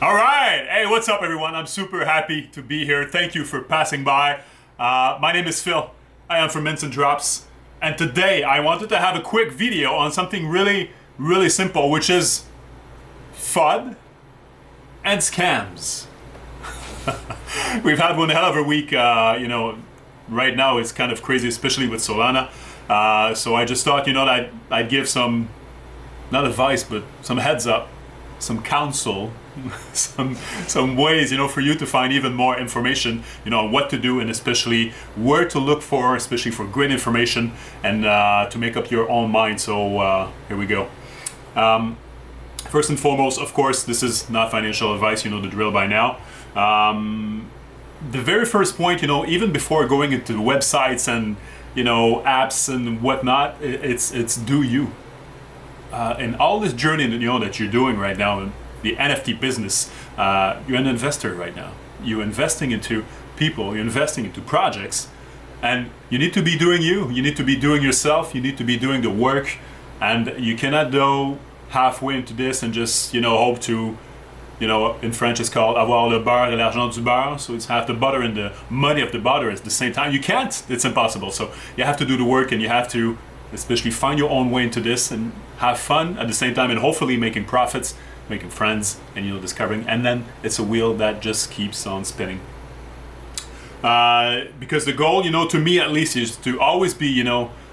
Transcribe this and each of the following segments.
All right. Hey, what's up, everyone? I'm super happy to be here. Thank you for passing by. My name is Phil. I am from Mints and Drops. And today I wanted to have a quick video on something really, really simple, which is FUD and scams. We've had one hell of a week. Right now it's kind of crazy, especially with Solana. So I just thought, that I'd give some, not advice, but some heads up, some counsel, some ways, for you to find even more information, on what to do and especially where to look for, especially for great information and to make up your own mind. So here we go. First and foremost, of course, this is not financial advice, the drill by now. The very first point, even before going into websites and, apps and whatnot, it's do you. And all this journey that you're doing right now in the NFT business, you're an investor right now. You're investing into people, you're investing into projects, and you need to be doing you need to be doing yourself, you need to be doing the work, and you cannot go halfway into this and just, hope to, in French it's called avoir le beurre et l'argent du beurre, so it's half the butter and the money of the butter at the same time. You can't, it's impossible. So you have to do the work and you have to especially find your own way into this and have fun at the same time and hopefully making profits, making friends, and discovering, and then it's a wheel that just keeps on spinning. Because the goal, to me at least, is to always be,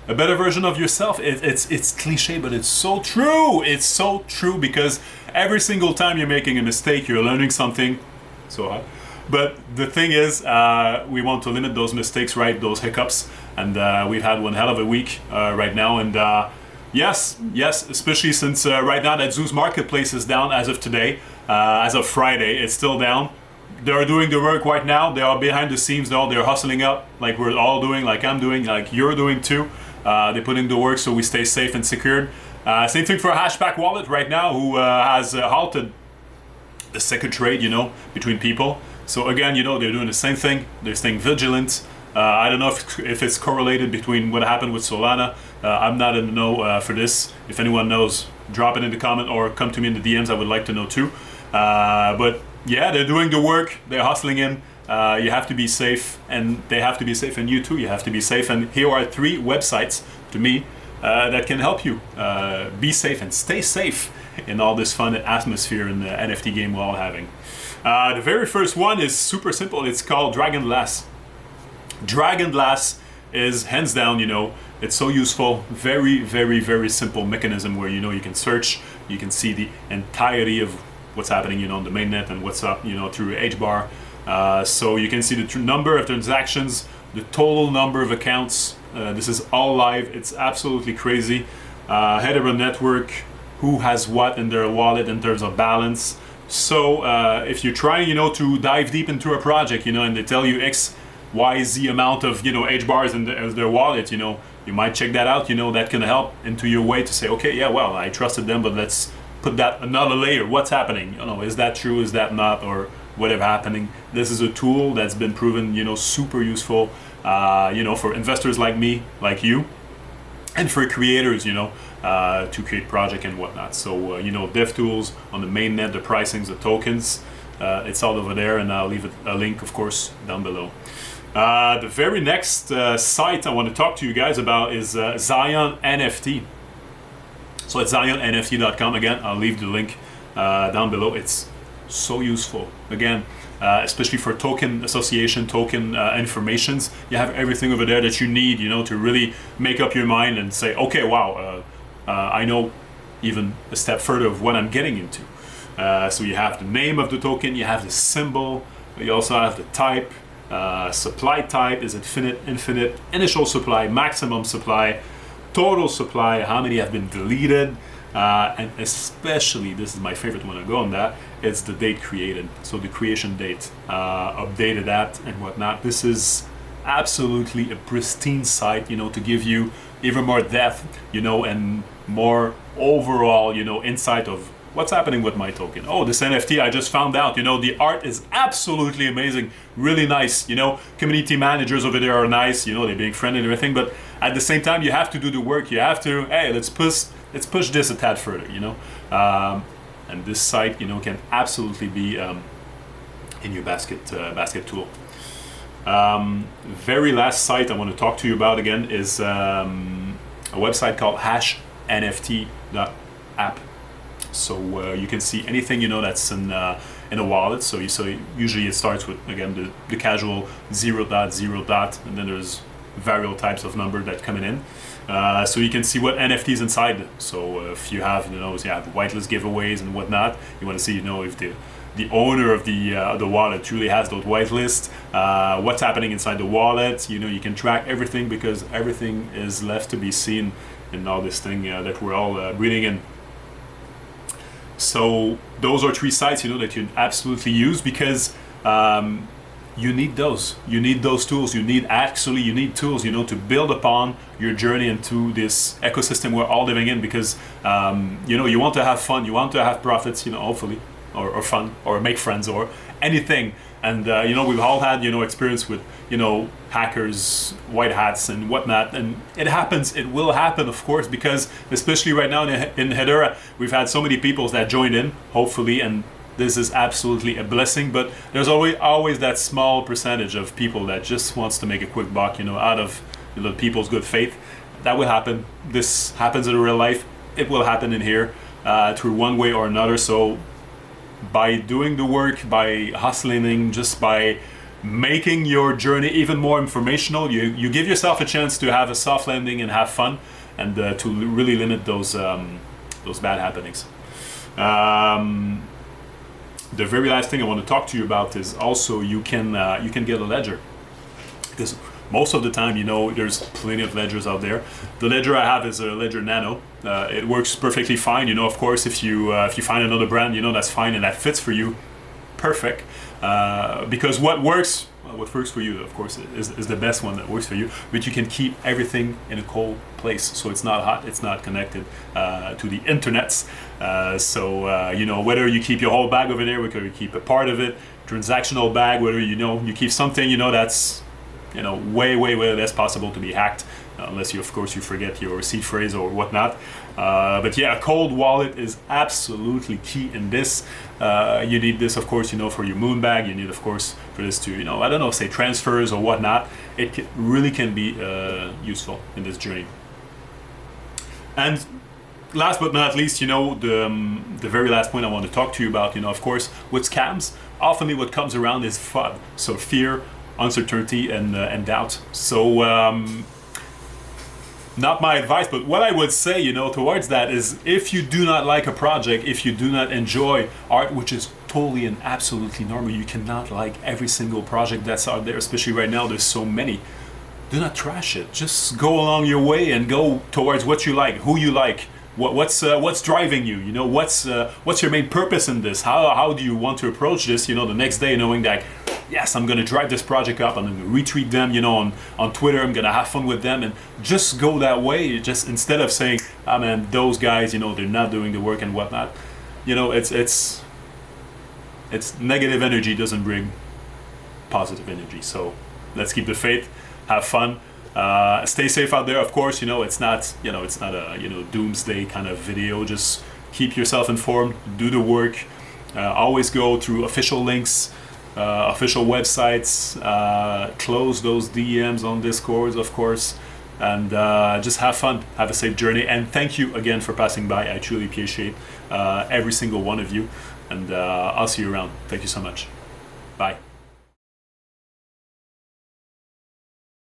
a better version of yourself. It's cliche, but it's so true. It's so true because every single time you're making a mistake, you're learning something. So hard. But the thing is, we want to limit those mistakes, right? Those hiccups. And we've had one hell of a week right now. And yes, especially since right now that Zeus Marketplace is down as of today, as of Friday, it's still down. They are doing the work right now. They are behind the scenes though. They're hustling up like we're all doing, like I'm doing, like you're doing too. They're putting the work so we stay safe and secured. Same thing for Hashback Wallet right now, who has halted the second trade, between people. So again, they're doing the same thing. They're staying vigilant. I don't know if it's correlated between what happened with Solana. I'm not in the know for this. If anyone knows, drop it in the comment or come to me in the DMs. I would like to know too. But yeah, they're doing the work. They're hustling in. You have to be safe, and they have to be safe, and you too. You have to be safe. And here are 3 websites to me that can help you be safe and stay safe in all this fun atmosphere in the NFT game we're all having. The very first one is super simple. It's called Dragonglass. Dragonglass is hands down, it's so useful. Very, very, very simple mechanism where you can search, you can see the entirety of what's happening, on the mainnet and what's up, through HBOTS. So you can see the number of transactions, the total number of accounts. This is all live. It's absolutely crazy. Head of a network, who has what in their wallet in terms of balance. So if you're trying, to dive deep into a project, and they tell you X, Y, Z amount of, HBARs in their wallet, you might check that out, that can help into your way to say, okay, yeah, well, I trusted them, but let's put that another layer. What's happening? Is that true? Is that not? Or whatever happening? This is a tool that's been proven, super useful, for investors like me, like you, and for creators, to create project and whatnot. So, dev tools on the mainnet, the pricings, the tokens, it's all over there, and I'll leave a link, of course, down below. The very next site I want to talk to you guys about is Zion NFT. So it's zionNFT.com. Again, I'll leave the link down below. It's so useful. Again, especially for token association, token informations. You have everything over there that you need, to really make up your mind and say, okay, wow, I know even a step further of what I'm getting into. So you have the name of the token, you have the symbol, you also have the type, supply type, is it infinite, initial supply, maximum supply, total supply, how many have been deleted, and especially, this is my favorite one, I'll go on that, it's the date created. So the creation date, updated at and whatnot. This is absolutely a pristine site, to give you even more depth, and more overall, insight of what's happening with my token. Oh, this NFT, I just found out, the art is absolutely amazing, really nice, community managers over there are nice, they're being friendly and everything, but at the same time, you have to do the work, you have to, hey, let's push this a tad further, and this site, you know, can absolutely be in your basket tool. Very last site I want to talk to you about again is a website called hashnft.app. So you can see anything, you know, that's in a wallet. So usually it starts with, again, the casual 0.0. And then there's various types of number that coming in. So you can see what NFTs inside. So if you have, you know, whitelist giveaways and whatnot, you want to see, you know, if the owner of the wallet truly has those whitelists, what's happening inside the wallet. You know, you can track everything because everything is left to be seen in all this thing that we're all breathing in. So those are 3 sites, you know, that you absolutely use because you need those. You need those tools. You need tools, you know, to build upon your journey into this ecosystem we're all living in because, you know, you want to have fun, you want to have profits, you know, hopefully, or fun, or make friends, or anything. And, you know, we've all had, you know, experience with, you know, hackers, white hats and whatnot. And it happens, it will happen, of course, because especially right now in Hedera, we've had so many people that joined in, hopefully, and this is absolutely a blessing. But there's always that small percentage of people that just wants to make a quick buck, you know, out of, you know, people's good faith. That will happen. This happens in real life. It will happen in here through one way or another. So by doing the work, by hustling, just by making your journey even more informational, you give yourself a chance to have a soft landing and have fun, and to really limit those bad happenings. The very last thing I want to talk to you about is also you can get a ledger, because most of the time, you know, there's plenty of ledgers out there. The ledger I have is a Ledger Nano. It works perfectly fine. You know, of course, if you find another brand, you know, that's fine and that fits for you, perfect. Because what works for you, of course, is the best one that works for you. But you can keep everything in a cold place, so it's not hot, it's not connected to the internets. So you know, whether you keep your whole bag over there, whether you keep a part of it, transactional bag, whether you keep something, you know, that's, you know, way less possible to be hacked, unless you, of course, you forget your seed phrase or whatnot. But yeah, a cold wallet is absolutely key in this. You need this, of course, you know, for your moon bag. You need, of course, for this to, you know, I don't know, say transfers or whatnot. It really can be useful in this journey. And last but not least, you know, the very last point I want to talk to you about, you know, of course, with scams, often what comes around is FUD, so fear, uncertainty, and doubt. So not my advice, but what I would say, you know, towards that is, if you do not like a project, if you do not enjoy art, which is totally and absolutely normal, you cannot like every single project that's out there, especially right now, there's so many. Do not trash it. Just go along your way and go towards what you like, who you like, what's driving you, you know, what's your main purpose in this, how do you want to approach this, you know, the next day, knowing that, yes, I'm going to drive this project up, I'm going to retweet them, you know, on Twitter, I'm going to have fun with them, and just go that way. Just instead of saying, ah, man, those guys, you know, they're not doing the work and whatnot, you know, it's negative energy doesn't bring positive energy. So let's keep the faith, have fun, stay safe out there. Of course, you know, it's not a, you know, doomsday kind of video. Just keep yourself informed, do the work, always go through official links, official websites, close those DMs on Discord, of course, and just have fun, have a safe journey. And thank you again for passing by. I truly appreciate every single one of you, and I'll see you around. Thank you so much. Bye.